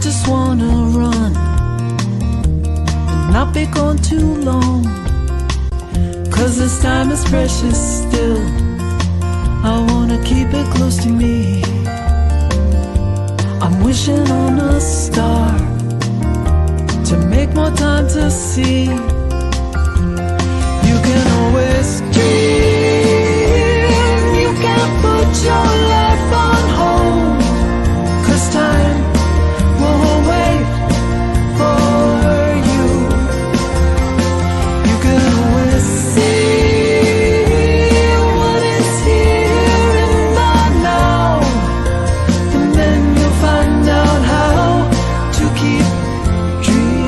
just wanna run and not be gone too long, 'cause this time is precious still. I wanna keep it close to me. I'm wishing on a star to make more time to see. You can always dream. You can put your life on hold, 'cause time won't wait for you. You can always see what is here in the now, and then you'll find out how to keep dreaming.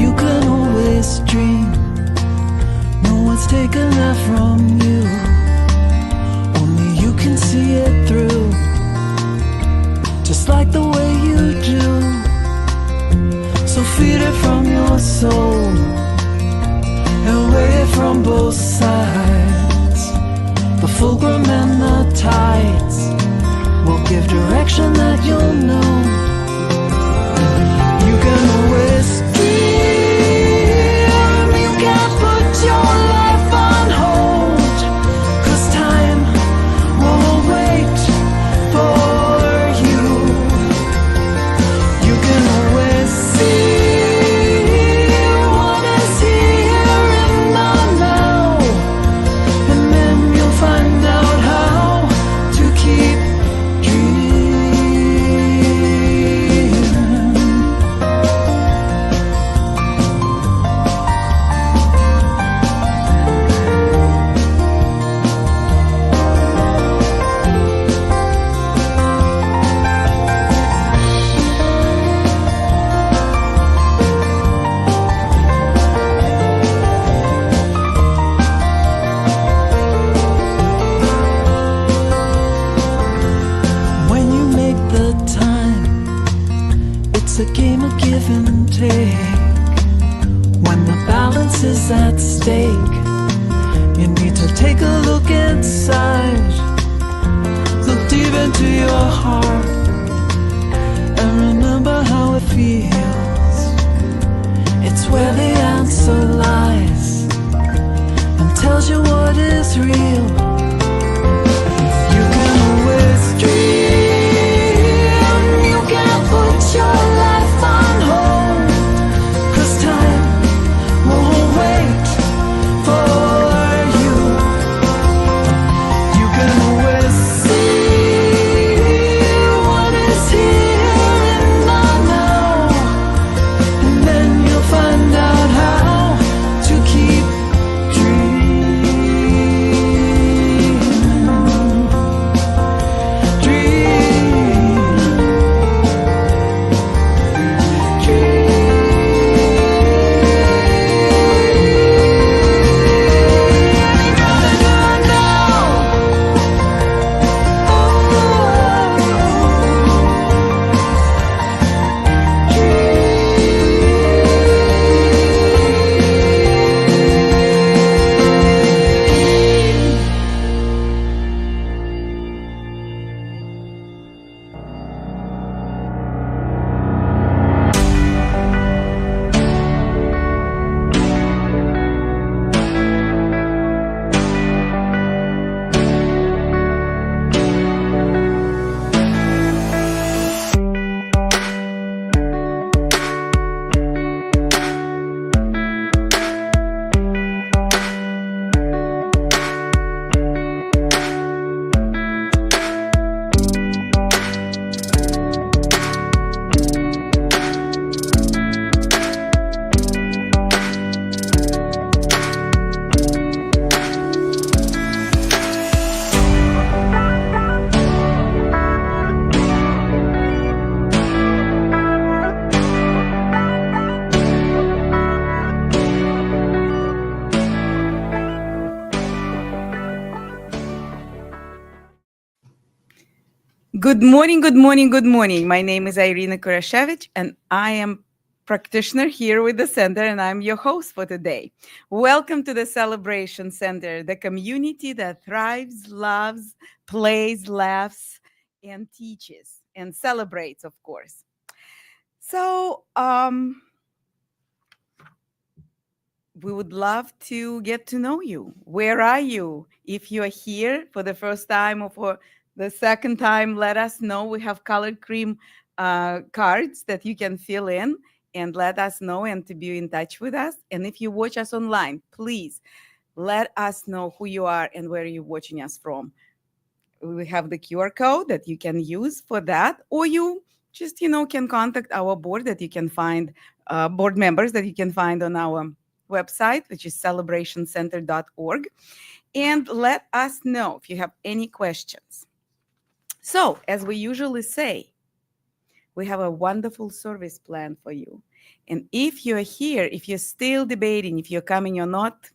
You can always dream. No one's taken that from you. Only you can see it through, just like the way you do. So feed it from your soul and weigh it from both sides. The fulcrum and the tides will give direction that you'll know. You can always dream. You can put your life on hold, 'cause time won't wait for you. You can always see what is here in the now, and then you'll find out how to keep dreaming. When you make the time, it's a game of give and take. When the balance is at stake, you need to take a look inside. Look deep into your heart and remember how it feels. It's where the answer lies and tells you what is real. You can always dream. You can put your life on hold, 'cause time won't wait for you. You can always see what is here in the now, and then you'll find out how to keep dreaming. Good morning, good morning, good morning. My name is Irina Kurashevich, and I am practitioner here with the center, and I'm your host for today. Welcome to the Celebration Center, the community that thrives, loves, plays, laughs, and teaches, and celebrates, of course. So, we would love to get to know you. Where are you? If you are here for the first time or for the second time, let us know. We have colored cream cards that you can fill in and let us know and to be in touch with us. And if you watch us online, please let us know who you are and where you're watching us from. We have the QR code that you can use for that, or you just, can contact our board that you can find, board members that you can find on our website, which is celebrationcenter.org, and let us know if you have any questions. So, as we usually say, we have a wonderful service plan for you. And if you're here, if you're still debating if you're coming or not,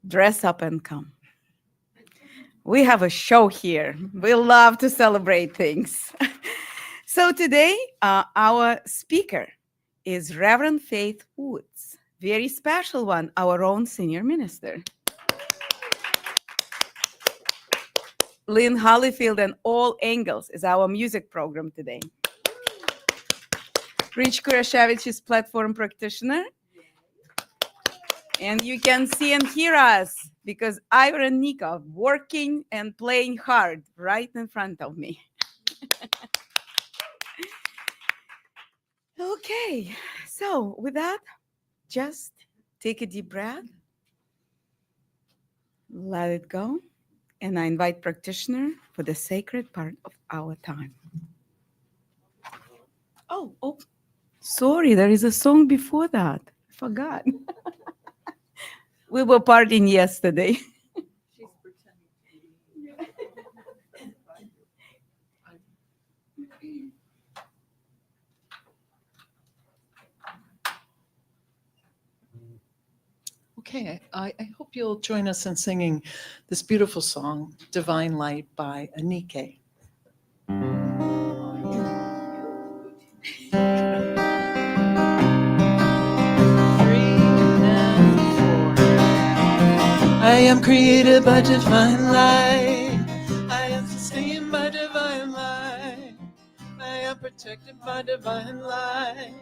dress up and come. We have a show here. We love to celebrate things. So today, our speaker is Reverend Faith Woods, very special one, our own senior minister. Lynn Hollyfield and All Angles is our music program today. Rich Kurashevich is platform practitioner. And you can see and hear us because Ira and Nika working and playing hard right in front of me. Okay, so with that, just take a deep breath, let it go, and I invite practitioner for the sacred part of our time. Oh, sorry, there is a song before that. I forgot. We were partying yesterday. She's pretending to be. Okay, I hope you'll join us in singing this beautiful song, Divine Light by Anike. I am created by divine light. I am sustained by divine light. I am protected by divine light.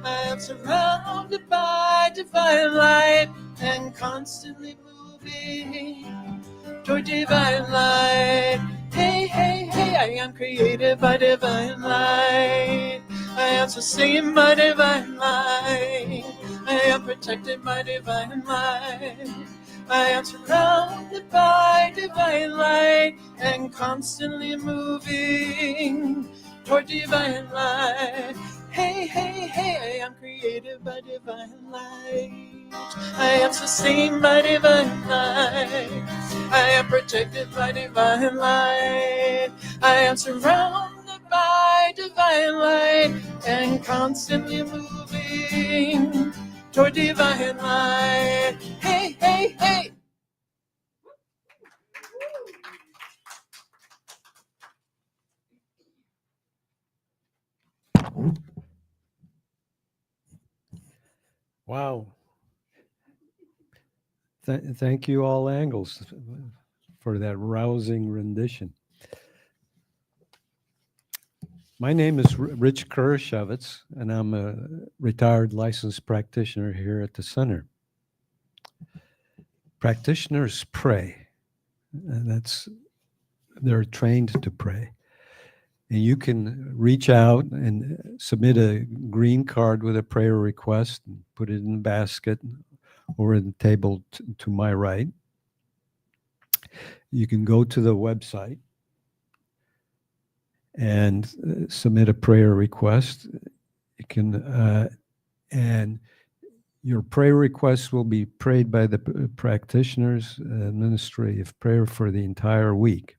I am surrounded by divine light and constantly moving toward divine light. Hey, hey, hey, I am created by divine light. I am sustained by divine light. I am protected by divine light. I am surrounded by divine light and constantly moving toward divine light. Hey, hey, hey, I am created by divine light. I am sustained by divine light. I am protected by divine light. I am surrounded by divine light and constantly moving toward divine light. Hey, hey, hey. Wow. Thank you, All Angles, for that rousing rendition. My name is Rich Kurashevich, and I'm a retired licensed practitioner here at the center. Practitioners pray, and they're trained to pray. And you can reach out and submit a green card with a prayer request and put it in the basket or in the table to my right. You can go to the website and submit a prayer request. You can, and your prayer request will be prayed by the practitioners, ministry of prayer for the entire week.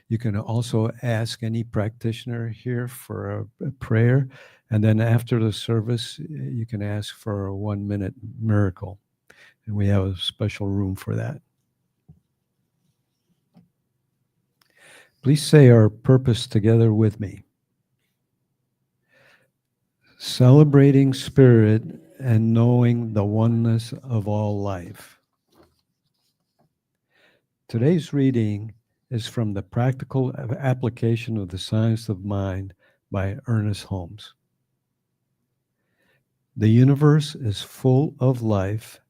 You can also ask any practitioner here for a prayer, and then after the service, you can ask for a 1-minute miracle, and we have a special room for that. Please say our purpose together with me. Celebrating spirit and knowing the oneness of all life. Today's reading is from the Practical Application of the Science of Mind by Ernest Holmes. The universe is full of life,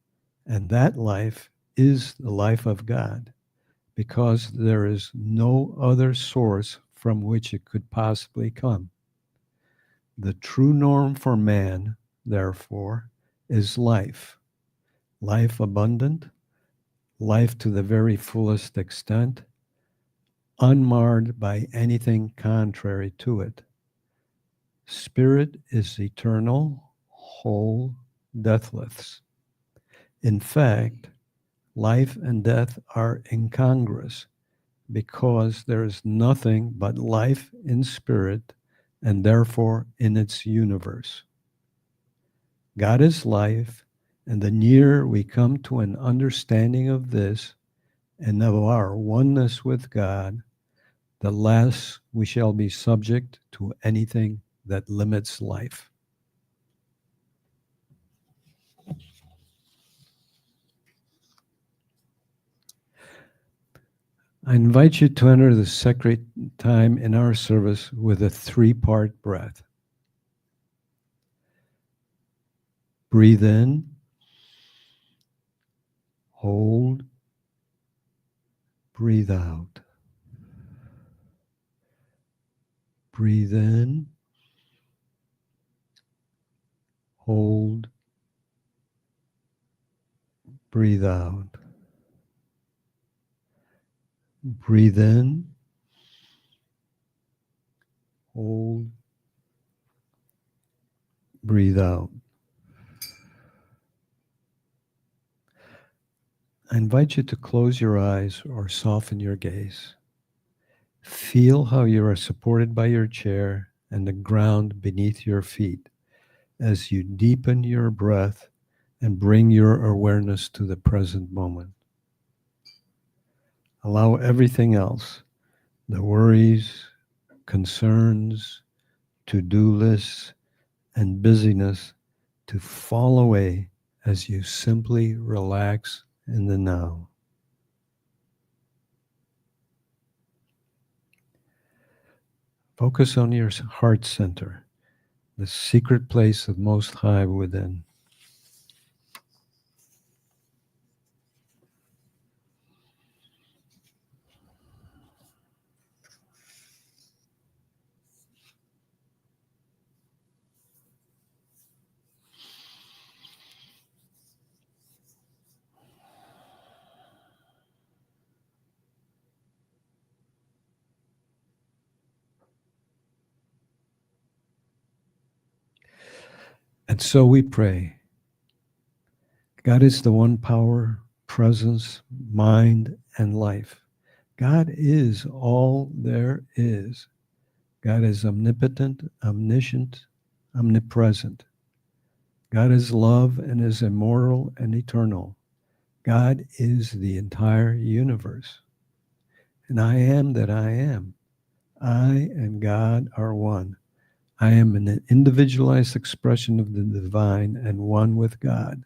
and that life is the life of God, because there is no other source from which it could possibly come. The true norm for man, therefore, is life. Life abundant, life to the very fullest extent, unmarred by anything contrary to it. Spirit is eternal, whole, deathless. In fact, life and death are incongruous, because there is nothing but life in spirit and therefore in its universe. God is life, and the nearer we come to an understanding of this and of our oneness with God, the less we shall be subject to anything that limits life. I invite you to enter the sacred time in our service with a 3-part breath. Breathe in, hold, breathe out. Breathe in, hold, breathe out. Breathe in, hold, breathe out. I invite you to close your eyes or soften your gaze. Feel how you are supported by your chair and the ground beneath your feet as you deepen your breath and bring your awareness to the present moment. Allow everything else, the worries, concerns, to-do lists, and busyness, to fall away as you simply relax in the now. Focus on your heart center, the secret place of Most High within. And so we pray. God is the one power, presence, mind, and life. God is all there is. God is omnipotent, omniscient, omnipresent. God is love and is immortal and eternal. God is the entire universe. And I am that I am. I and God are one. I am an individualized expression of the divine and one with God.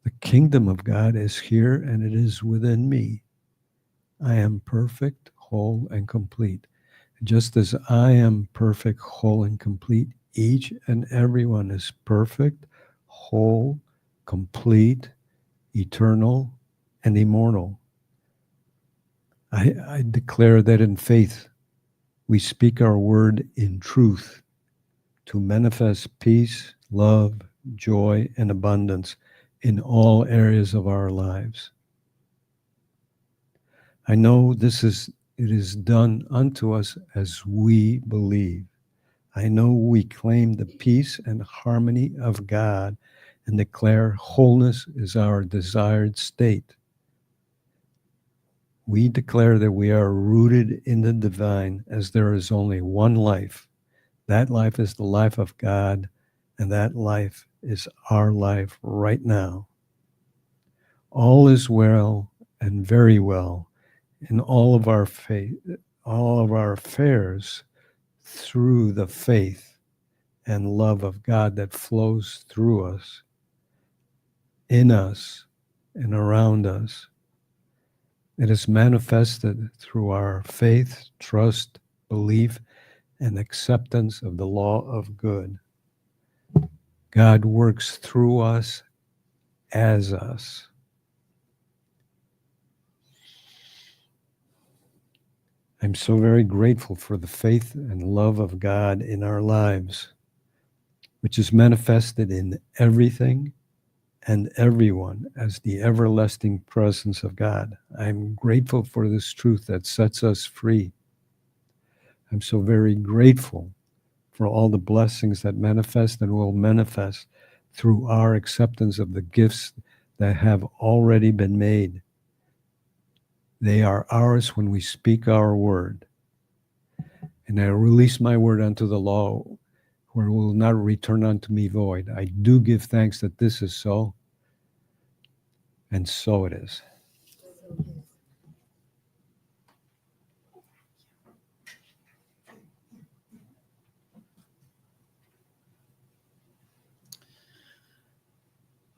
The kingdom of God is here and it is within me. I am perfect, whole, and complete. Just as I am perfect, whole, and complete, each and everyone is perfect, whole, complete, eternal, and immortal. I declare that in faith, we speak our word in truth to manifest peace, love, joy, and abundance in all areas of our lives. I know it is done unto us as we believe. I know we claim the peace and harmony of God and declare wholeness is our desired state. We declare that we are rooted in the divine, as there is only one life. That life is the life of God, and that life is our life right now. All is well and very well in all of our faith, all of our affairs through the faith and love of God that flows through us, in us, and around us. It is manifested through our faith, trust, belief, and acceptance of the law of good. God works through us, as us. I'm so very grateful for the faith and love of God in our lives, which is manifested in everything and everyone as the everlasting presence of God. I'm grateful for this truth that sets us free. I'm so very grateful for all the blessings that manifest and will manifest through our acceptance of the gifts that have already been made. They are ours when we speak our word. And I release my word unto the law, where it will not return unto me void. I do give thanks that this is so, and so it is.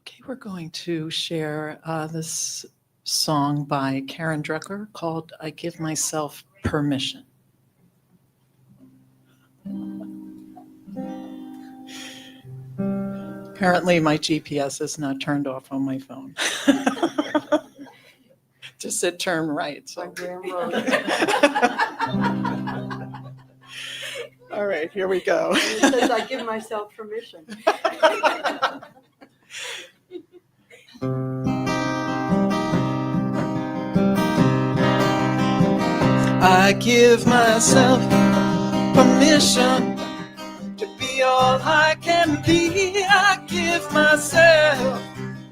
Okay, we're going to share this song by Karen Drucker called I Give Myself Permission. Apparently my GPS is not turned off on my phone. Just said turn right. So. All right, here we go. And it says I give myself permission. I give myself permission to be all I can be. I give myself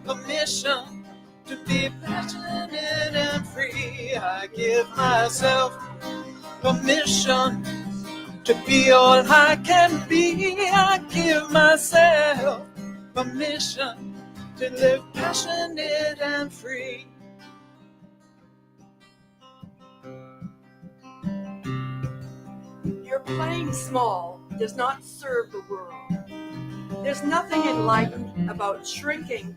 permission to be passionate and free. I give myself permission to be all I can be. I give myself permission to live passionate and free. Your playing small does not serve the world. There's nothing enlightened about shrinking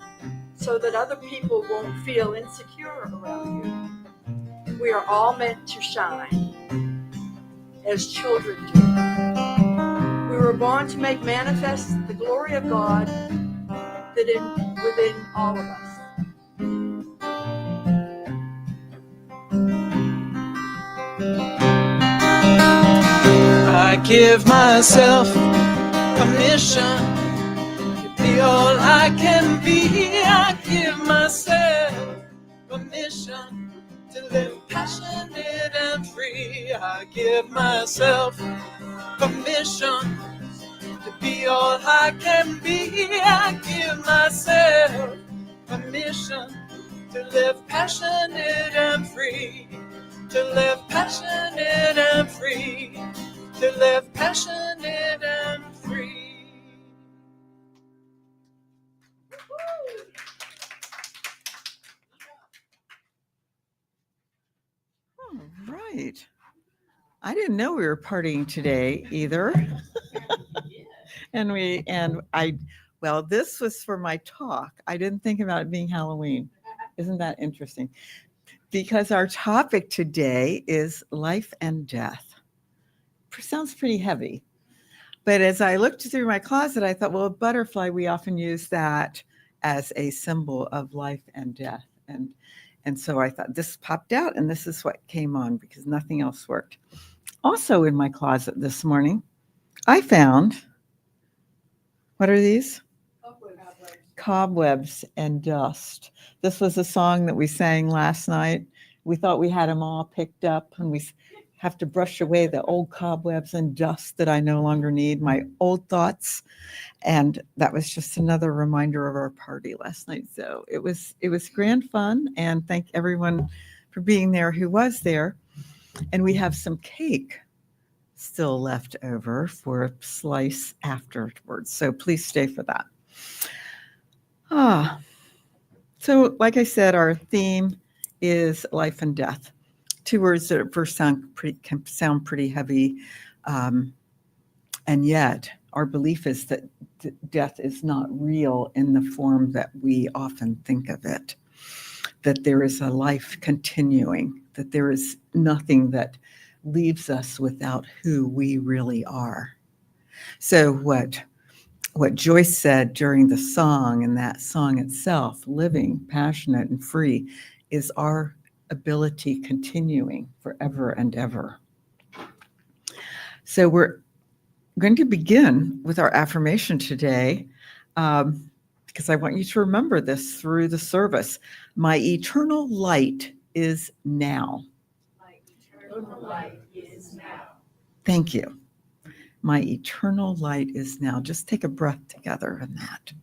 so that other people won't feel insecure around you. We are all meant to shine, as children do. We were born to make manifest the glory of God within all of us. I give myself permission to be all I can be. I give myself permission to live passionate and free. I give myself permission to be all I can be. I give myself permission to live passionate and free. To live passionate and free. To live passionate and free. All right. I didn't know we were partying today either. Well, this was for my talk. I didn't think about it being Halloween. Isn't that interesting? Because our topic today is life and death. Sounds pretty heavy. But as I looked through my closet, I thought, well, a butterfly, we often use that as a symbol of life and death. And so I thought this popped out, and this is what came on because nothing else worked. Also in my closet this morning, I found, what are these? Cobwebs and Dust. This was a song that we sang last night. We thought we had them all picked up, and we have to brush away the old cobwebs and dust that I no longer need, my old thoughts. And that was just another reminder of our party last night. So it was grand fun, and thank everyone for being there who was there. And we have some cake still left over for a slice afterwards. So please stay for that. So like I said, our theme is life and death. Two words that at first can sound pretty heavy, and yet our belief is that death is not real in the form that we often think of it, that there is a life continuing, that there is nothing that leaves us without who we really are. So what Joyce said during the song, and that song itself, living, passionate, and free, is our ability continuing forever and ever. So we're going to begin with our affirmation today, because I want you to remember this through the service. My eternal light is now. My eternal light is now. Thank you. My eternal light is now. Just take a breath together in that.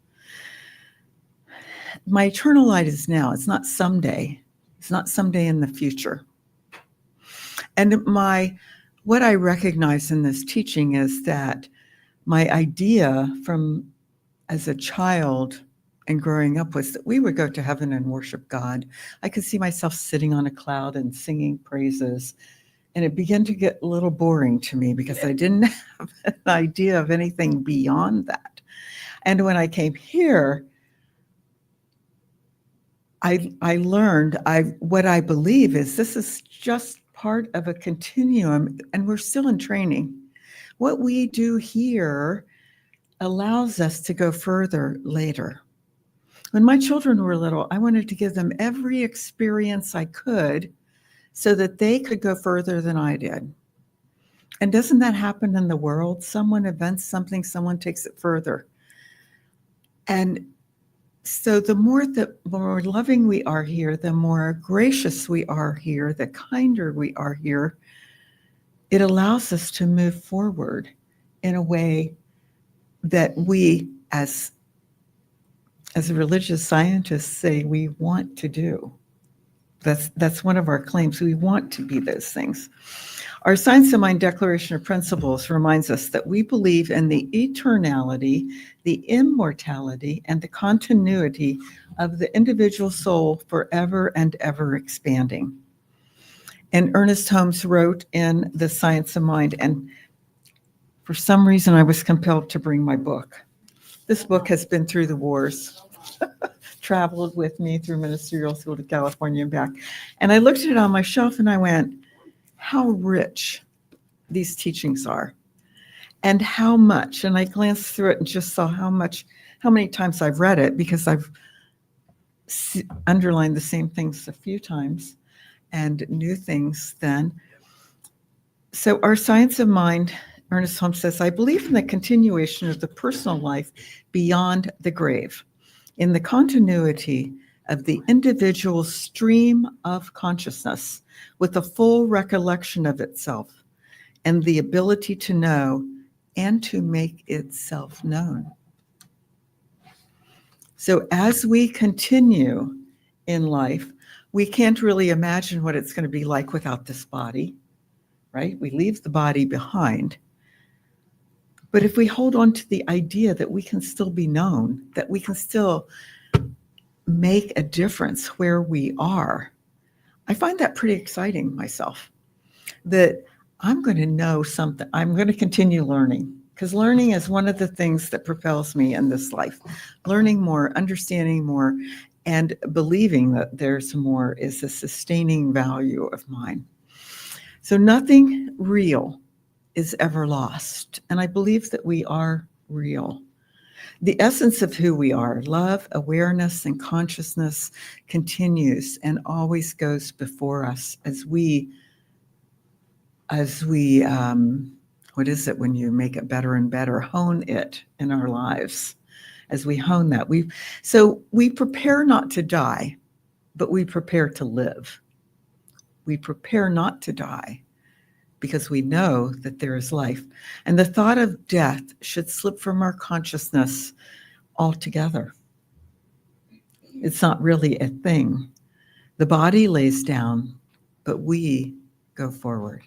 My eternal light is now. It's not someday. It's not someday in the future. And what I recognize in this teaching is that my idea from as a child and growing up was that we would go to heaven and worship God. I could see myself sitting on a cloud and singing praises. And it began to get a little boring to me because I didn't have an idea of anything beyond that. And when I came here, I learned what I believe is this is just part of a continuum, and we're still in training. What we do here allows us to go further later. When my children were little, I wanted to give them every experience I could so that they could go further than I did. And doesn't that happen in the world? Someone invents something, someone takes it further. And so the more loving we are here, the more gracious we are here, the kinder we are here, it allows us to move forward in a way that we, as religious scientists, say we want to do. That's one of our claims. We want to be those things. Our Science of Mind Declaration of Principles reminds us that we believe in the eternality, the immortality, and the continuity of the individual soul forever and ever expanding. And Ernest Holmes wrote in The Science of Mind, and for some reason I was compelled to bring my book. This book has been through the wars, traveled with me through ministerial school to California and back. And I looked at it on my shelf and I went, how rich these teachings are and how much. And I glanced through it and just saw how many times I've read it, because I've underlined the same things a few times and new things then. So our Science of Mind, Ernest Holmes says, I believe in the continuation of the personal life beyond the grave, in the continuity of the individual stream of consciousness with a full recollection of itself and the ability to know and to make itself known. So as we continue in life, we can't really imagine what it's going to be like without this body, right? We leave the body behind. But if we hold on to the idea that we can still be known, that we can still make a difference where we are, I find that pretty exciting myself, that I'm going to know something. I'm going to continue learning, because learning is one of the things that propels me in this life. Learning more, understanding more, and believing that there's more is a sustaining value of mine. So nothing real is ever lost. And I believe that we are real. The essence of who we are, love, awareness, and consciousness, continues and always goes before us as we what is it when you make it better and better? Hone it in our lives. As we hone that, we prepare not to die, but we prepare to live. We prepare not to die because we know that there is life. And the thought of death should slip from our consciousness altogether. It's not really a thing. The body lays down, but we go forward.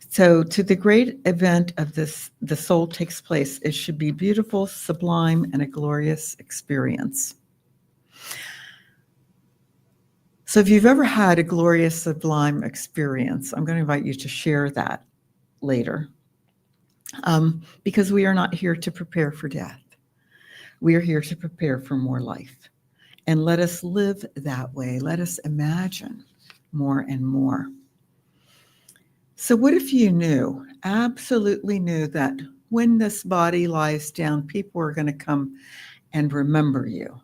So to the great event of this, the soul takes place, it should be beautiful, sublime, and a glorious experience. So if you've ever had a glorious, sublime experience, I'm going to invite you to share that later. Because we are not here to prepare for death. We are here to prepare for more life. And let us live that way. Let us imagine more and more. So what if you knew, absolutely knew, that when this body lies down, people are going to come and remember you.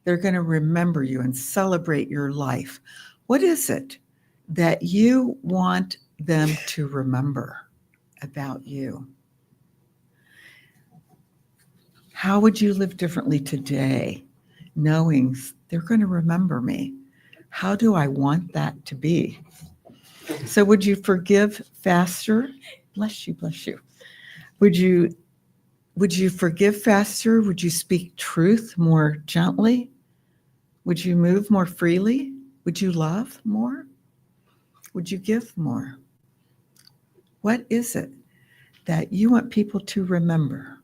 They're going to remember you and celebrate your life. What is it that you want them to remember about you? How would you live differently today, knowing they're going to remember me? How do I want that to be? So would you forgive faster? Bless you, bless you. Would you forgive faster? Would you speak truth more gently? Would you move more freely? Would you love more? Would you give more? What is it that you want people to remember?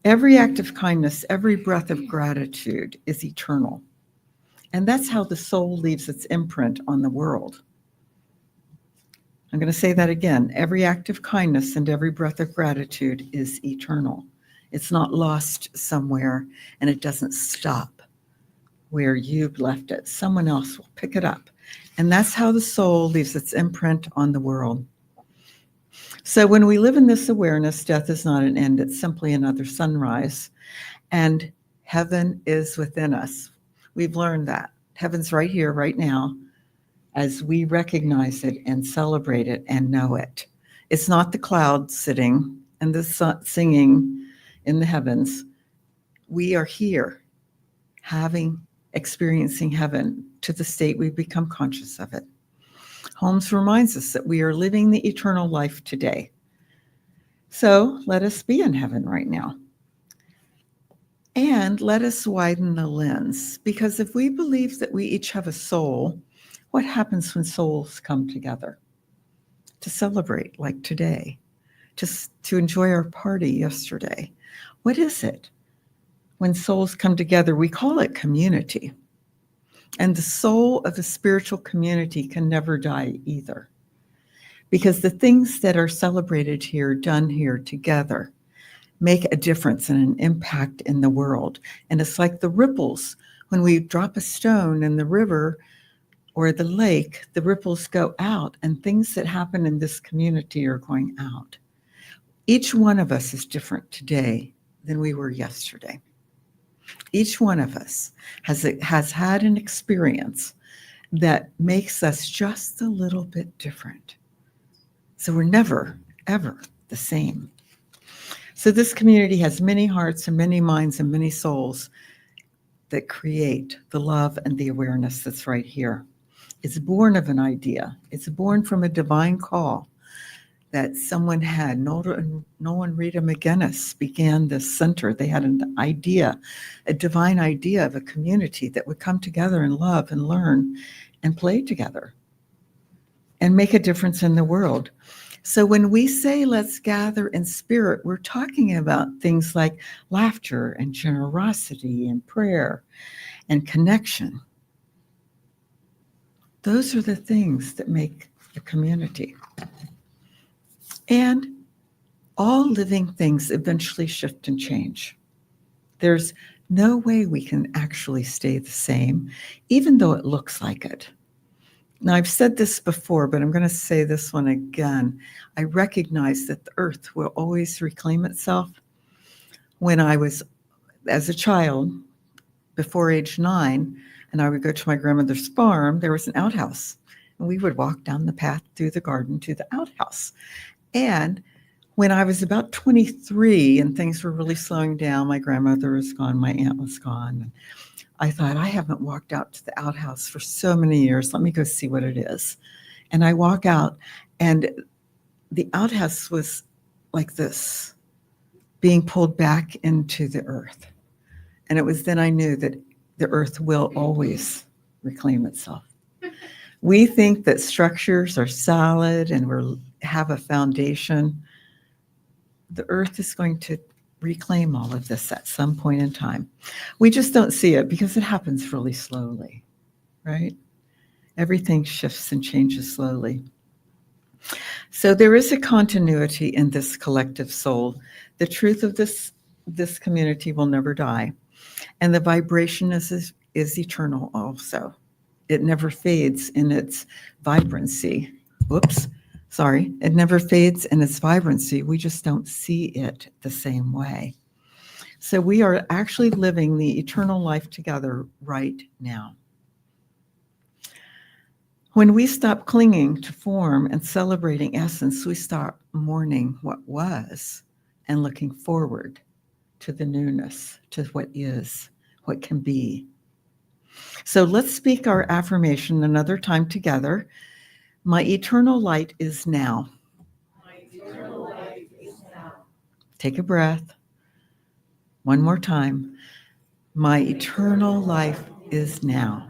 Every act of kindness, every breath of gratitude is eternal. And that's how the soul leaves its imprint on the world. I'm going to say that again. Every act of kindness and every breath of gratitude is eternal. It's not lost somewhere, and it doesn't stop where you've left it. Someone else will pick it up. And that's how the soul leaves its imprint on the world. So when we live in this awareness, death is not an end. It's simply another sunrise. And heaven is within us. We've learned that. Heaven's right here, right now, as we recognize it and celebrate it and know it. It's not the clouds sitting and the sun singing in the heavens. We are here, experiencing heaven to the state we become conscious of it. Holmes reminds us that we are living the eternal life today. So let us be in heaven right now. And let us widen the lens, because if we believe that we each have a soul, what happens when souls come together to celebrate, like today, to enjoy our party yesterday? What is it when souls come together? We call it community. And the soul of the spiritual community can never die either. Because the things that are celebrated here, done here together, make a difference and an impact in the world. And it's like the ripples. When we drop a stone in the river or the lake, the ripples go out, and things that happen in this community are going out. Each one of us is different today than we were yesterday. Each one of us has had an experience that makes us just a little bit different. So we're never, ever the same. So this community has many hearts and many minds and many souls that create the love and the awareness that's right here. It's born of an idea. It's born from a divine call that someone had. Nolan Rita McGinnis began this center. They had an idea, a divine idea of a community that would come together and love and learn and play together and make a difference in the world. So when we say let's gather in spirit, we're talking about things like laughter and generosity and prayer and connection. Those are the things that make a community. And all living things eventually shift and change. There's no way we can actually stay the same, even though it looks like it. Now, I've said this before, but I'm going to say this one again. I recognize that the earth will always reclaim itself. When I was, as a child, before age 9, and I would go to my grandmother's farm, there was an outhouse. And we would walk down the path through the garden to the outhouse. And when I was about 23 and things were really slowing down, my grandmother was gone, my aunt was gone. I thought, I haven't walked out to the outhouse for so many years. Let me go see what it is. And I walk out, and the outhouse was like this, being pulled back into the earth. And it was then I knew that the earth will always reclaim itself. We think that structures are solid and have a foundation. The earth is going to reclaim all of this at some point in time. We just don't see it because it happens really slowly. right? Everything shifts and changes slowly. So there is a continuity in this collective soul. The truth of this community will never die. And the vibration is eternal also. It never fades in its vibrancy. Whoops, sorry. It never fades in its vibrancy. We just don't see it the same way. So we are actually living the eternal life together right now. When we stop clinging to form and celebrating essence, we stop mourning what was and looking forward to the newness, to what is, what can be. So let's speak our affirmation another time together. My eternal light is now. My eternal life is now. Take a breath. One more time. My eternal life is now.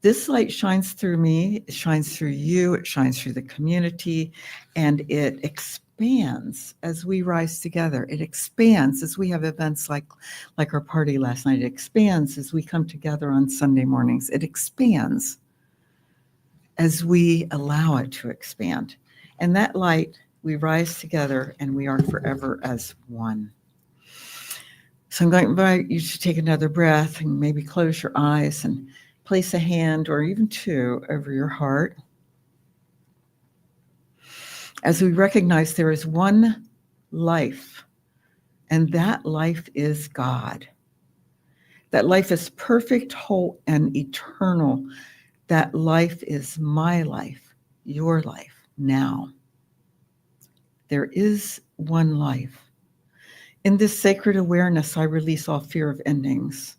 This light shines through me, it shines through you, it shines through the community, and it expands as we rise together. It expands as we have events like our party last night. It expands as we come together on Sunday mornings. It expands as we allow it to expand. And that light, we rise together and we are forever as one. So I'm going to invite you to take another breath and maybe close your eyes and place a hand or even two over your heart as we recognize there is one life, and that life is God. That life is perfect, whole, and eternal. That life is my life, your life, now. There is one life. In this sacred awareness, I release all fear of endings.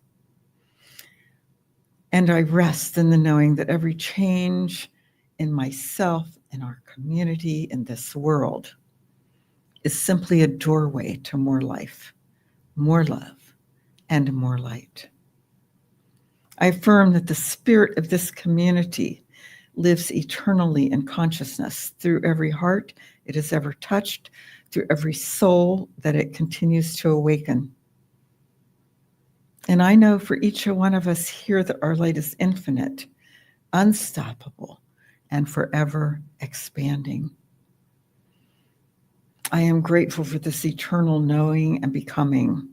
And I rest in the knowing that every change in myself, in our community, in this world, is simply a doorway to more life, more love, and more light. I affirm that the spirit of this community lives eternally in consciousness through every heart it has ever touched, through every soul that it continues to awaken. And I know for each one of us here that our light is infinite, unstoppable, and forever expanding. I am grateful for this eternal knowing and becoming.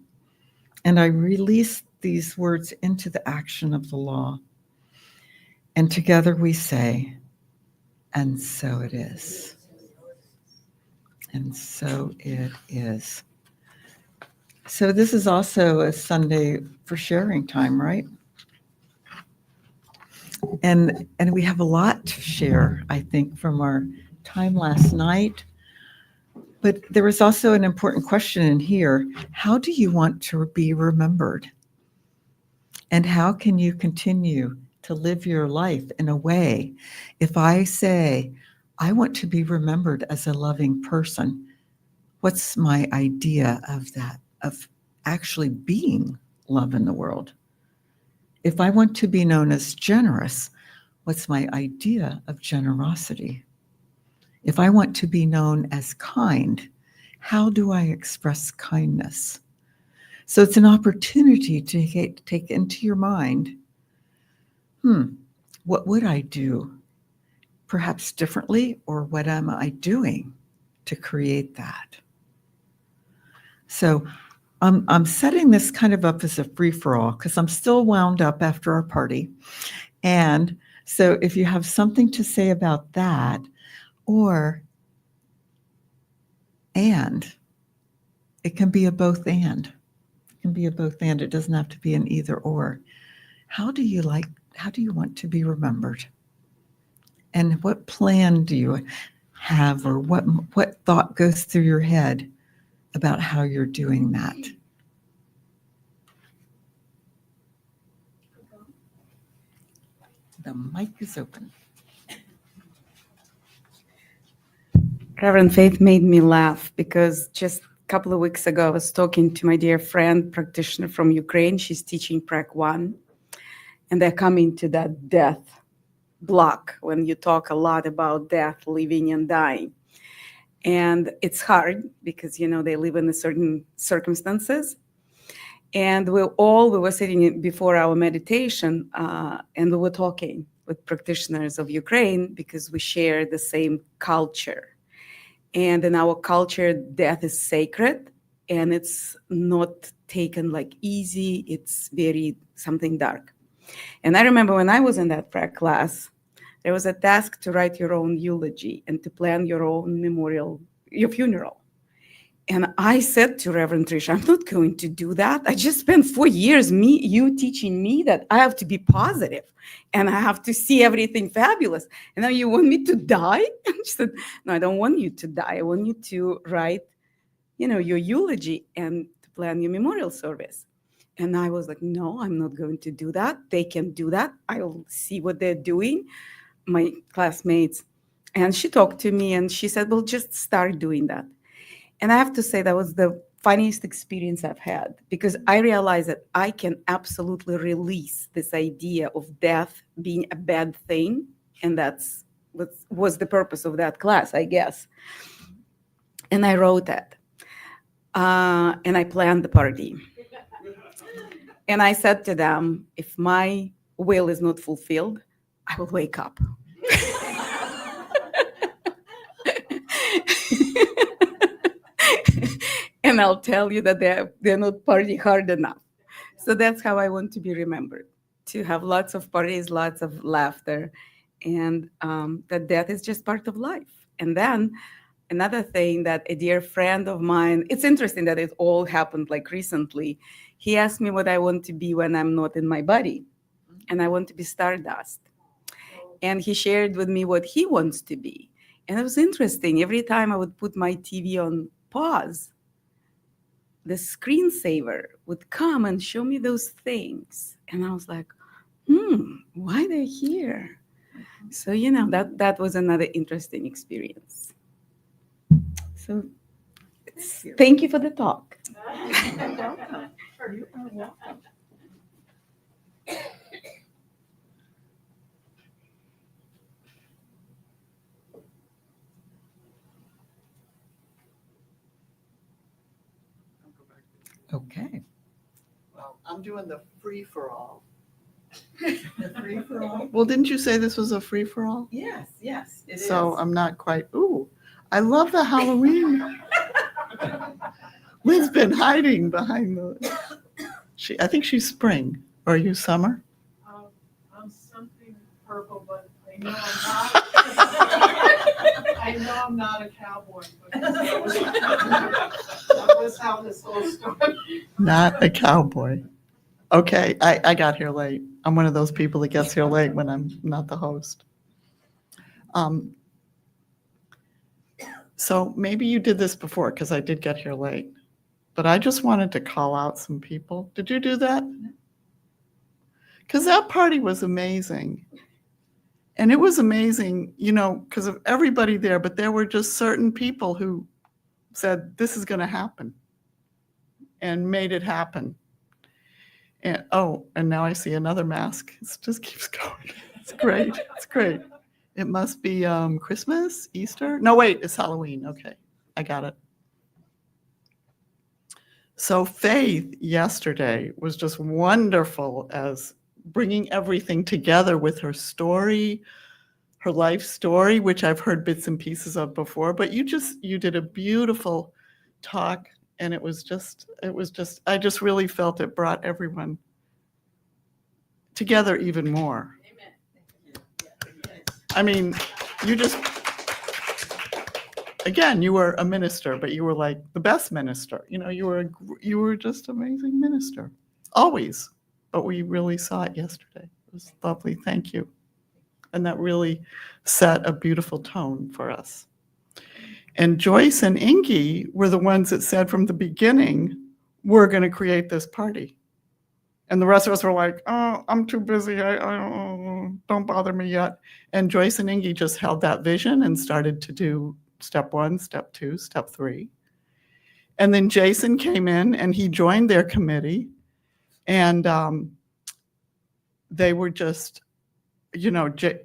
And I release these words into the action of the law. And together we say, and so it is. And so it is. So this is also a Sunday for sharing time, right? And we have a lot to share, I think, from our time last night. But there was also an important question in here. How do you want to be remembered? And how can you continue to live your life in a way? If I say, I want to be remembered as a loving person, what's my idea of that, of actually being love in the world? If I want to be known as generous, what's my idea of generosity? If I want to be known as kind, how do I express kindness? So it's an opportunity to take into your mind, what would I do perhaps differently, or what am I doing to create that? So I'm setting this kind of up as a free-for-all because I'm still wound up after our party. And so if you have something to say about that, and it can be a both and. It can be a both and. It doesn't have to be an either or. How do you want to be remembered? And what plan do you have, or what thought goes through your head about how you're doing that? The mic is open. Reverend Faith made me laugh because just a couple of weeks ago, I was talking to my dear friend, practitioner from Ukraine. She's teaching Prac 1, and they're coming to that death block when you talk a lot about death, living and dying. And it's hard because, they live in certain circumstances. And we were sitting before our meditation, and we were talking with practitioners of Ukraine because we share the same culture. And in our culture, death is sacred, and it's not taken like easy. It's very something dark. And I remember when I was in that prayer class, there was a task to write your own eulogy and to plan your own memorial, your funeral. And I said to Reverend Trish, I'm not going to do that. I just spent 4 years, you teaching me that I have to be positive and I have to see everything fabulous. And now you want me to die? And she said, no, I don't want you to die. I want you to write, your eulogy and to plan your memorial service. And I was like, no, I'm not going to do that. They can do that. I'll see what they're doing, my classmates. And she talked to me and she said, well, just start doing that. And I have to say that was the funniest experience I've had, because I realized that I can absolutely release this idea of death being a bad thing. And that's what was the purpose of that class, I guess. And I wrote that. And I planned the party. And I said to them, if my will is not fulfilled, I will wake up. And I'll tell you that they're not partying hard enough. So that's how I want to be remembered, to have lots of parties, lots of laughter, and that death is just part of life. And then another thing that a dear friend of mine, it's interesting that it all happened like recently. He asked me what I want to be when I'm not in my body. And I want to be stardust. And he shared with me what he wants to be. And it was interesting. Every time I would put my TV on pause, the screensaver would come and show me those things. And I was like, why they're here? So, that was another interesting experience. So thank you for the talk. You're welcome. You are welcome. Okay. Well, I'm doing the free-for-all. The free-for-all? Well, didn't you say this was a free-for-all? Yes, it is. So I'm not quite, I love the Halloween. Lynn's been hiding behind I think she's spring. Or are you summer? I'm something purple, but I know I'm not a cowboy. But that was how this whole started. Not a cowboy. Okay, I got here late. I'm one of those people that gets here late when I'm not the host. So maybe you did this before, because I did get here late. But I just wanted to call out some people. Did you do that? Because that party was amazing. And it was amazing, because of everybody there, but there were just certain people who said, this is going to happen, and made it happen. And now I see another mask. It just keeps going. It's great. It's great. It must be Christmas, Easter. No, wait, it's Halloween. Okay, I got it. So Faith yesterday was just wonderful as bringing everything together with her story, her life story, which I've heard bits and pieces of before, but you did a beautiful talk, and it was just, I just really felt it brought everyone together even more. Amen. I mean, again, you were a minister, but you were like the best minister. You were just amazing minister, always. But we really saw it yesterday. It was lovely. Thank you. And that really set a beautiful tone for us. And Joyce and Ingy were the ones that said from the beginning, we're going to create this party. And the rest of us were like, oh, I'm too busy. I don't bother me yet. And Joyce and Ingy just held that vision and started to do step 1, step 2, step 3. And then Jason came in and he joined their committee. And they were just,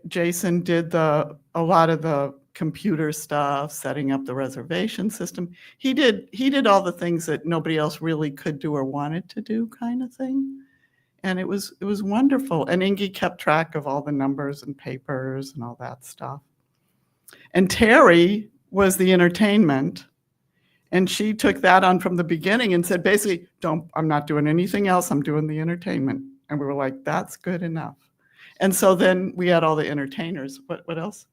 Jason did a lot of the computer stuff, setting up the reservation system. He did all the things that nobody else really could do or wanted to do, kind of thing. And it was wonderful. And Ingy kept track of all the numbers and papers and all that stuff. And Terry was the entertainment. And she took that on from the beginning and said, basically, I'm not doing anything else. I'm doing the entertainment. And we were like, that's good enough. And so then we had all the entertainers. What else?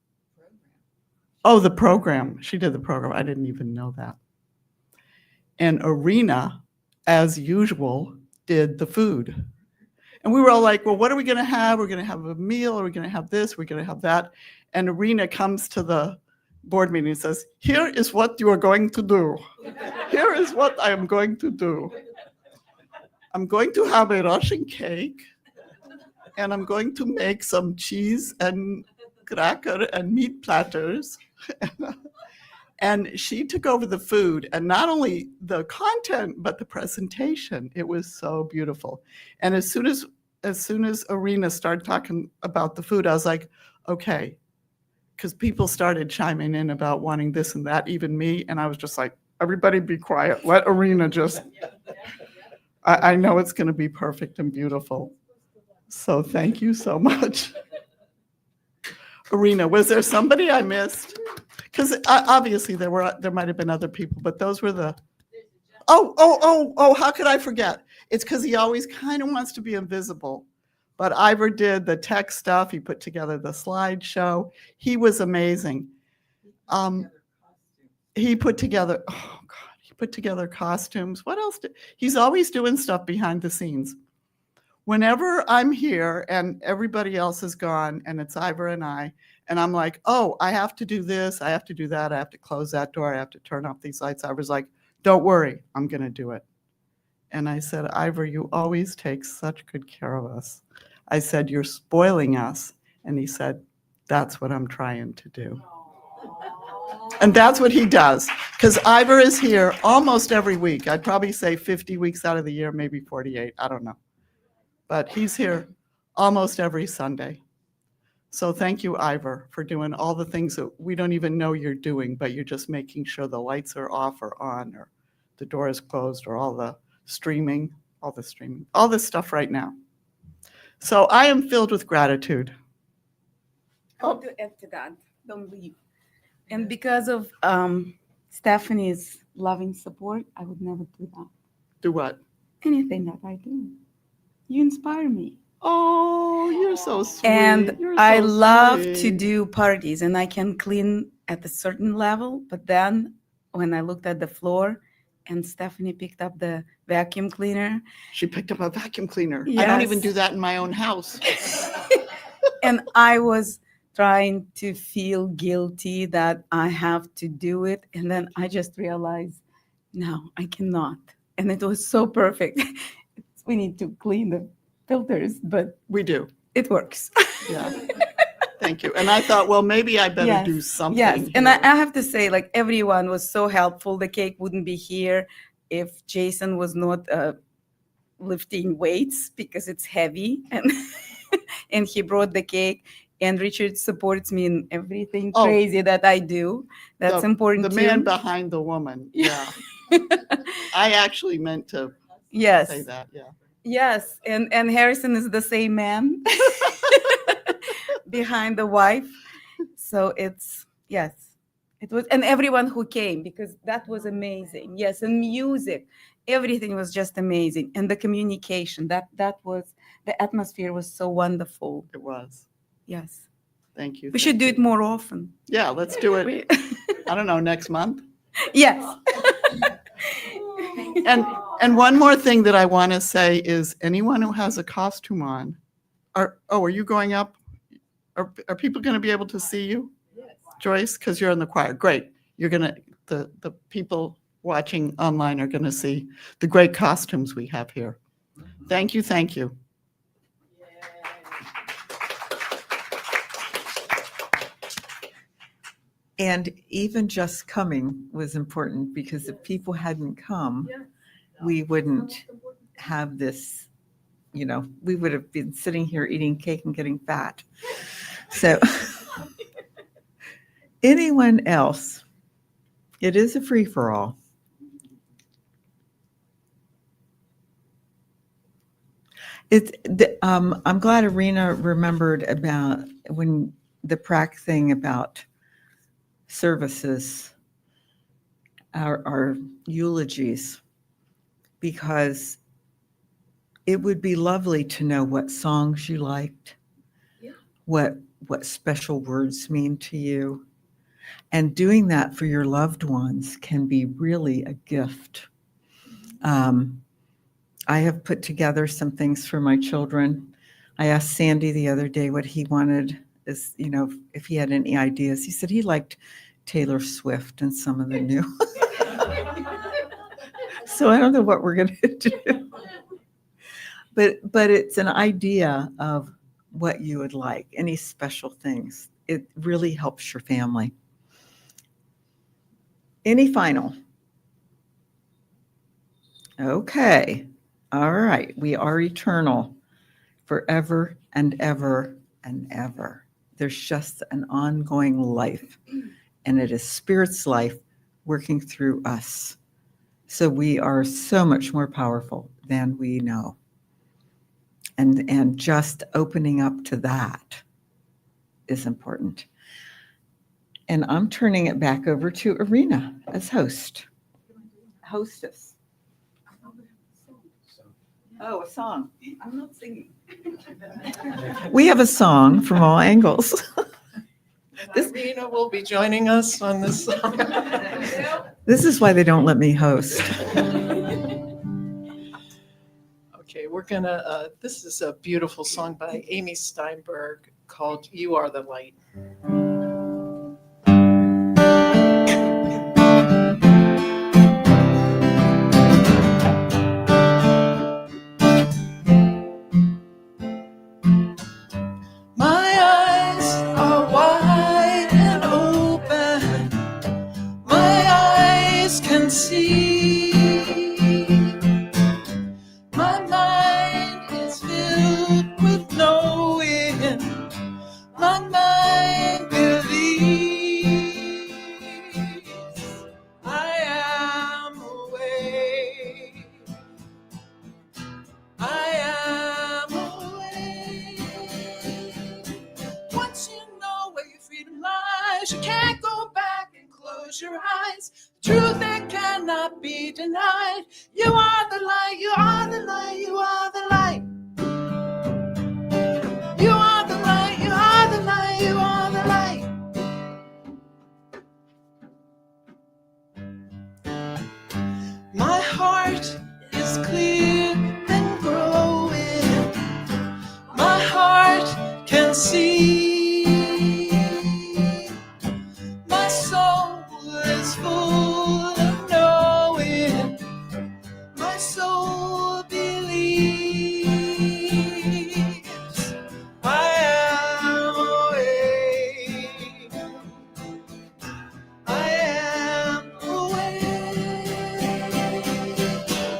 Oh, the program. She did the program. I didn't even know that. And Arena, as usual, did the food. And we were all like, well, what are we going to have? We're going to have a meal. Are we going to have this? We're going to have that. And Arena comes to the board meeting and says, here is what you are going to do. Here is what I am going to do. I'm going to have a Russian cake, and I'm going to make some cheese and cracker and meat platters. And she took over the food, and not only the content, but the presentation. It was so beautiful. And as soon as Arena started talking about the food, I was like, okay, because people started chiming in about wanting this and that, even me. And I was just like, everybody be quiet. Let Arena just, I know it's going to be perfect and beautiful. So thank you so much. Arena, was there somebody I missed? Because obviously there might have been other people, but those were the, how could I forget? It's because he always kind of wants to be invisible. But Ivor did the tech stuff. He put together the slideshow. He was amazing. He put together, costumes. What else? He's always doing stuff behind the scenes. Whenever I'm here and everybody else is gone and it's Ivor and I'm like, oh, I have to do this. I have to do that. I have to close that door. I have to turn off these lights. I was like, don't worry, I'm going to do it. And I said, Ivor, you always take such good care of us. I said, you're spoiling us. And he said, that's what I'm trying to do. And that's what he does. Because Ivor is here almost every week. I'd probably say 50 weeks out of the year, maybe 48. I don't know. But he's here almost every Sunday. So thank you, Ivor, for doing all the things that we don't even know you're doing, but you're just making sure the lights are off or on, or the door is closed, or all the streaming, all this stuff right now. So I am filled with gratitude. I want to add to that. Don't leave. And because of Stephanie's loving support, I would never do that. Do what? Anything that I do. You inspire me. Oh, you're so sweet. And You're I so love sweet. to do parties, and I can clean at a certain level. But then when I looked at the floor and Stephanie picked up the vacuum cleaner. She picked up a vacuum cleaner. Yes. I don't even do that in my own house. And I was trying to feel guilty that I have to do it. And then I just realized, no, I cannot. And it was so perfect. We need to clean the filters, but we do. It works. Yeah. Thank you. And I thought, well, maybe I better do something. Yes. And I have to say, like, everyone was so helpful. The cake wouldn't be here if Jason was not lifting weights, because it's heavy. And he brought the cake. And Richard supports me in everything crazy that I do. That's important too. The man behind the woman. Yeah. I actually meant to say that. Yeah. Yes. And Harrison is the same man behind the wife. So it's, yes, it was. And everyone who came, because that was amazing. Yes. And music, everything was just amazing. And the communication, that was, the atmosphere was so wonderful. It was. Yes. Thank you. We should do it more often. Yeah, let's do it. I don't know, next month? Yes. And one more thing that I want to say is, anyone who has a costume on, are you going up? Are people going to be able to see you? Yes. Joyce, because you're in the choir. Great. You're going to, the people watching online are going to see the great costumes we have here. Thank you. Thank you. And even just coming was important, because if people hadn't come, we wouldn't have this, we would have been sitting here eating cake and getting fat. So Anyone else? It is a free-for-all. I'm glad Irina remembered about when the prac thing about services, our eulogies, because it would be lovely to know what songs you liked, what special words mean to you. And doing that for your loved ones can be really a gift. I have put together some things for my children. I asked Sandy the other day what he wanted, if he had any ideas. He said he liked Taylor Swift and some of the new. So I don't know what we're going to do. But it's an idea of what you would like, any special things. It really helps your family. Any final? Okay. All right. We are eternal forever and ever and ever. There's just an ongoing life, and it is Spirit's life working through us. So we are so much more powerful than we know. And just opening up to that is important. And I'm turning it back over to Irina as hostess. Oh, a song. I'm not singing. We have a song from all angles. Irina will be joining us on this song. This is why they don't let me host. Okay, we're gonna, this is a beautiful song by Amy Steinberg called You Are the Light. My eyes are wide and open. My eyes can see. My mind is filled with knowing. My mind believes. I am awake. I am awake. Once you know where your freedom lies, you can't go back and close your eyes. Truth that cannot be denied. You are the light, you are the light, you are the light. You are the light, you are the light, you are the light. My heart is clear and growing. My heart can see. My soul is full of knowing. My soul believes. I am awake. I am awake.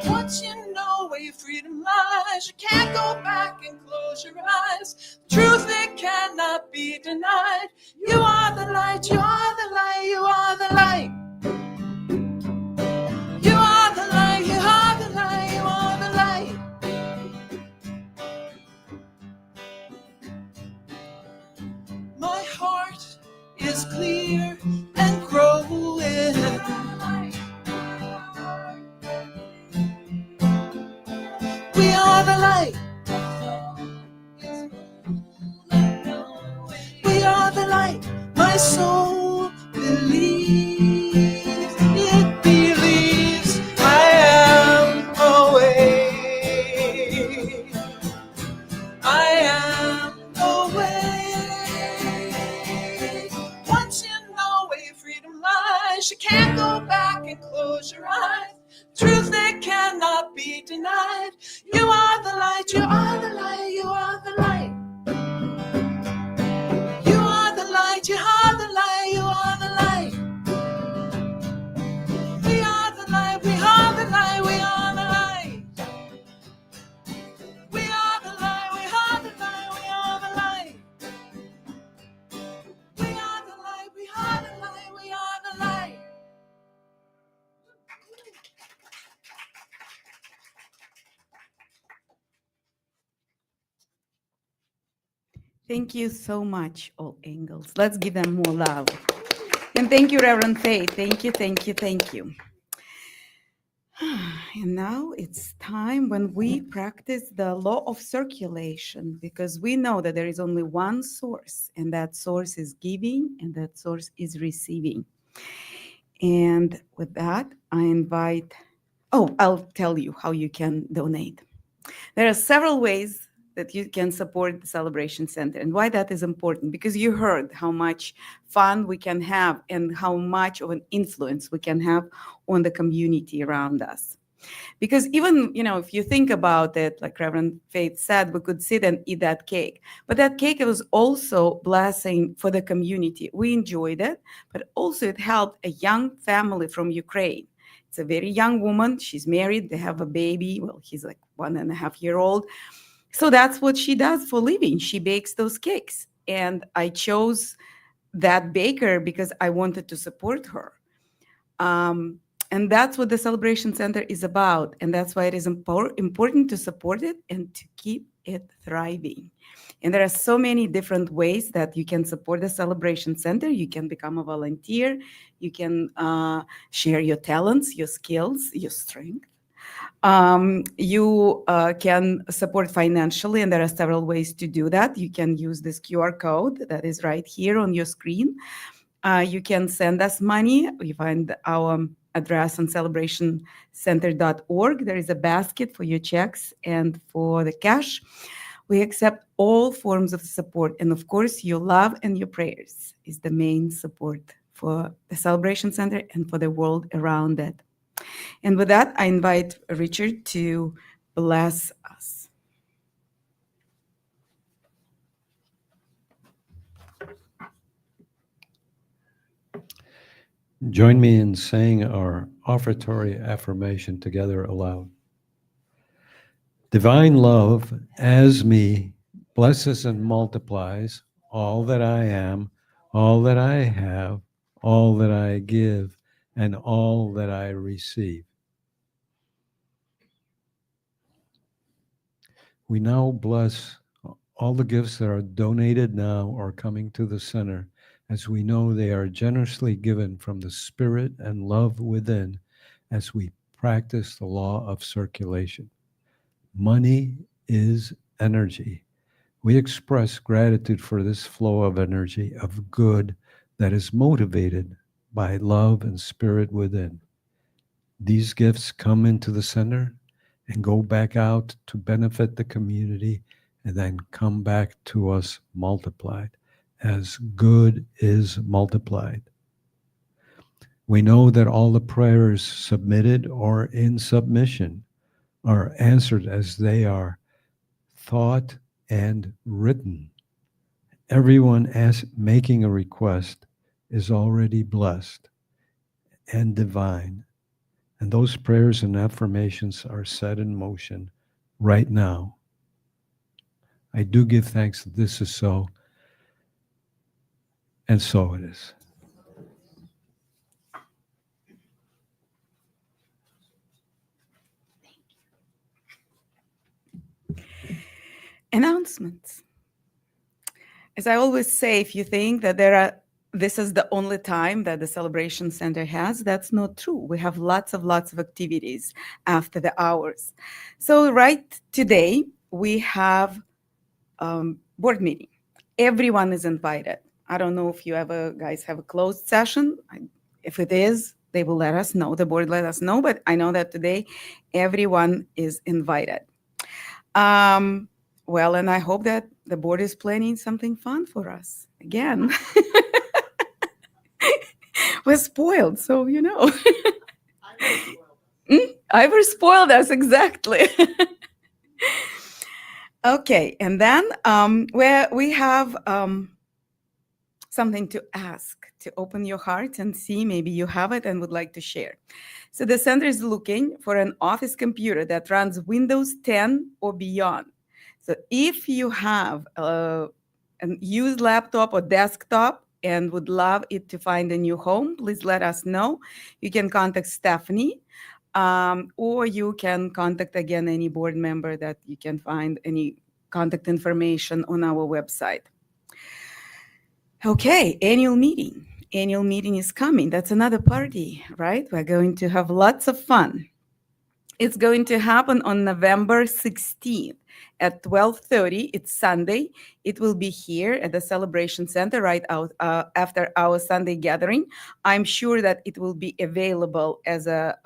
Once you know where your freedom lies, you can't go back and close your eyes. Truth that cannot be denied. You are the light, you are the light, you are the light. You are the light, you are the light, you are the light. My heart is clear and growing. We are the light. We are the light. My soul believes. It believes I am awake. I am awake. Once you know where your freedom lies, you can't go back and close your eyes. Truth that cannot be denied. You are the light, you are the light, you are the light. You are the light, you are the light, you are the light. We are the light, we are the light, we are the light. We are the light, we are the light, we are the light. We are the light, we are the light. Thank you so much, all angels. Let's give them more love. And thank you, Reverend Faith. Thank you, thank you, thank you. And now it's time when we practice the law of circulation, because we know that there is only one source, and that source is giving, and that source is receiving. And with that, I invite, I'll tell you how you can donate. There are several ways that you can support the Celebration Center, and why that is important, because you heard how much fun we can have and how much of an influence we can have on the community around us. Because even, if you think about it, like Reverend Faith said, we could sit and eat that cake, but that cake was also blessing for the community. We enjoyed it, but also it helped a young family from Ukraine. It's a very young woman. She's married. They have a baby. Well, he's like 1.5 years old. So that's what she does for a living. She bakes those cakes. And I chose that baker because I wanted to support her. And that's what the Celebration Center is about. And that's why it is important to support it and to keep it thriving. And there are so many different ways that you can support the Celebration Center. You can become a volunteer. You can share your talents, your skills, your strength. You can support financially, and there are several ways to do that. You can use this QR code that is right here on your screen. You can send us money. You find our address on celebrationcenter.org. There is a basket for your checks and for the cash. We accept all forms of support. And of course, your love and your prayers is the main support for the Celebration Center and for the world around it. And with that, I invite Richard to bless us. Join me in saying our offertory affirmation together aloud. Divine love, as me, blesses and multiplies all that I am, all that I have, all that I give, and all that I receive. We now bless all the gifts that are donated now or coming to the center, as we know they are generously given from the spirit and love within as we practice the law of circulation. Money is energy. We express gratitude for this flow of energy, of good, that is motivated by love and spirit within. These gifts come into the center and go back out to benefit the community, and then come back to us multiplied, as good is multiplied. We know that all the prayers submitted or in submission are answered as they are thought and written. Everyone making a request is already blessed and divine. And those prayers and affirmations are set in motion right now. I do give thanks that this is so, and so it is. Announcements. As I always say, if you think that this is the only time that the Celebration Center has, that's not true. We have lots of activities after the hours. So right today, we have board meeting. Everyone is invited. I don't know if you guys have a closed session. If it is, they will let us know. The board let us know, but I know that today everyone is invited. Well, and I hope that the board is planning something fun for us again. We're spoiled, so Ivor spoiled us, exactly. Okay, and then where we have something to ask, to open your heart and see, maybe you have it and would like to share. So the center is looking for an office computer that runs Windows 10 or beyond. So if you have a used laptop or desktop and would love it to find a new home, please let us know. You can contact Stephanie, or you can contact again any board member that you can find any contact information on our website. Okay, annual meeting. Annual meeting is coming. That's another party, right? We're going to have lots of fun. It's going to happen on November 16th at 12:30. It's Sunday. It will be here at the Celebration Center right out after our Sunday gathering. I'm sure that it will be available as a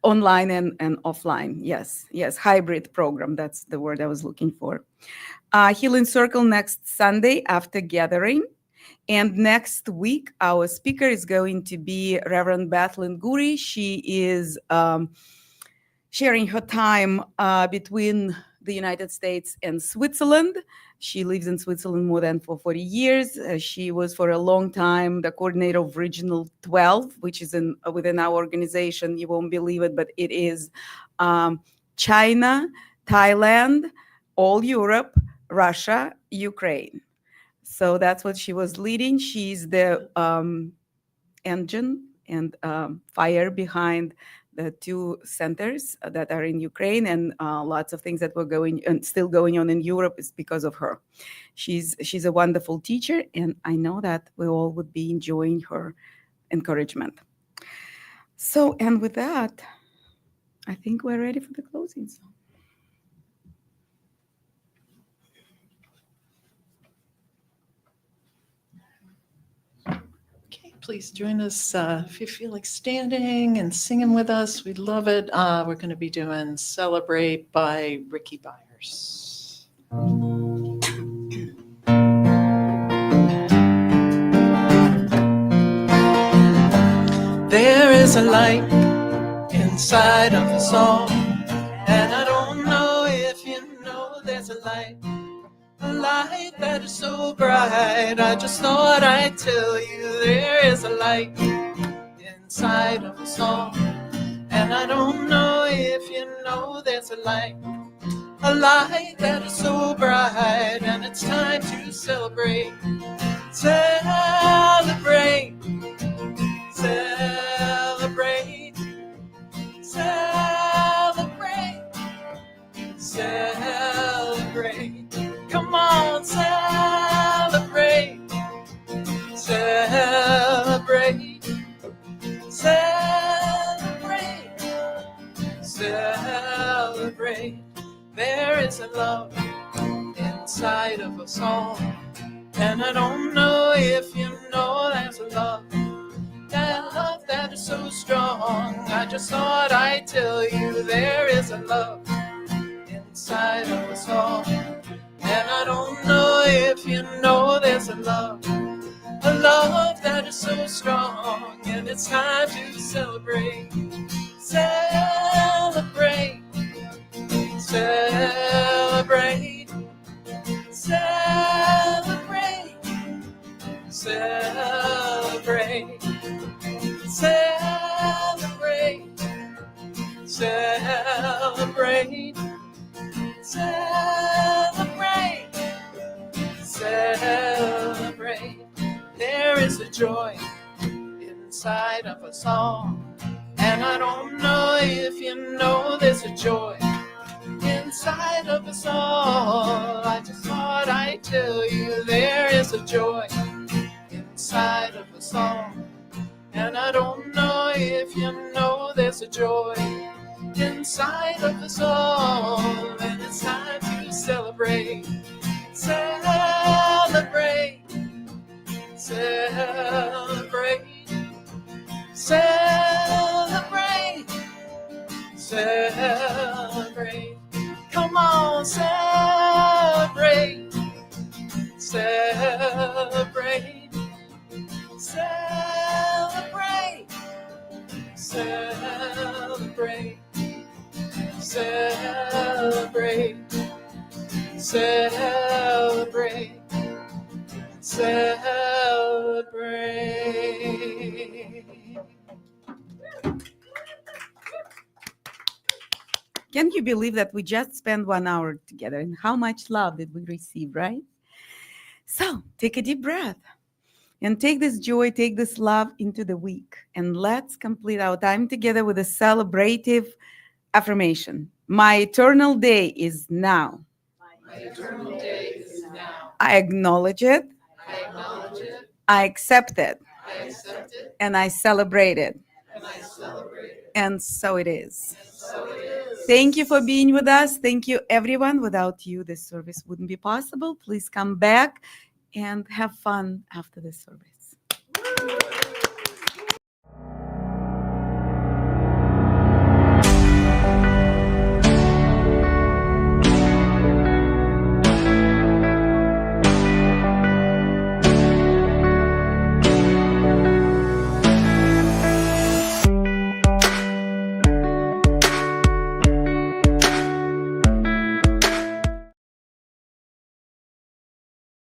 online and offline. Yes, hybrid program. That's the word I was looking for. Healing Circle next Sunday after gathering. And next week, our speaker is going to be Reverend Bethlyn Guri. She is sharing her time between the United States and Switzerland. She lives in Switzerland more than for 40 years. She was for a long time the coordinator of Regional 12, which is within our organization. You won't believe it, but it is China, Thailand, all Europe, Russia, Ukraine. So that's what she was leading. She's the engine and fire behind the two centers that are in Ukraine, and lots of things that were going and still going on in Europe is because of her. She's a wonderful teacher, and I know that we all would be enjoying her encouragement. So, and with that, I think we're ready for the closing song. Okay, please join us if you feel like standing and singing with us. We'd love it. We're going to be doing Celebrate by Ricky Byers. There is a light inside of us all, and I don't know if you know there's a light that is so bright. I just thought I'd tell you there is a light inside of us all, and I don't know if you know there's a light that is so bright, and it's time to celebrate, celebrate, celebrate, celebrate, celebrate. Come on, celebrate, celebrate, celebrate, celebrate. There is a love inside of us all, and I don't know if you know there's a love that is so strong. I just thought I'd tell you there is a love inside of us all. And I don't know if you know there's a love that is so strong, and it's time to celebrate, celebrate, celebrate, celebrate, celebrate, celebrate, celebrate, celebrate, celebrate. There is a joy inside of us all, and I don't know if you know there's a joy inside of us all. I just thought I'd tell you there is a joy inside of us all, and I don't know if you know there's a joy inside of us all, and it's time to celebrate, celebrate, celebrate, celebrate, celebrate. Come on, celebrate, celebrate, celebrate, celebrate, celebrate, celebrate, celebrate. Can you believe that we just spent 1 hour together, and how much love did we receive, right? So take a deep breath and take this joy, take this love into the week, and let's complete our time together with a celebrative affirmation. My eternal day is now. My eternal day is now. I acknowledge it. I accept it. And I celebrate it. And so it is. Thank you for being with us. Thank you, everyone. Without you, this service wouldn't be possible. Please come back and have fun after the service.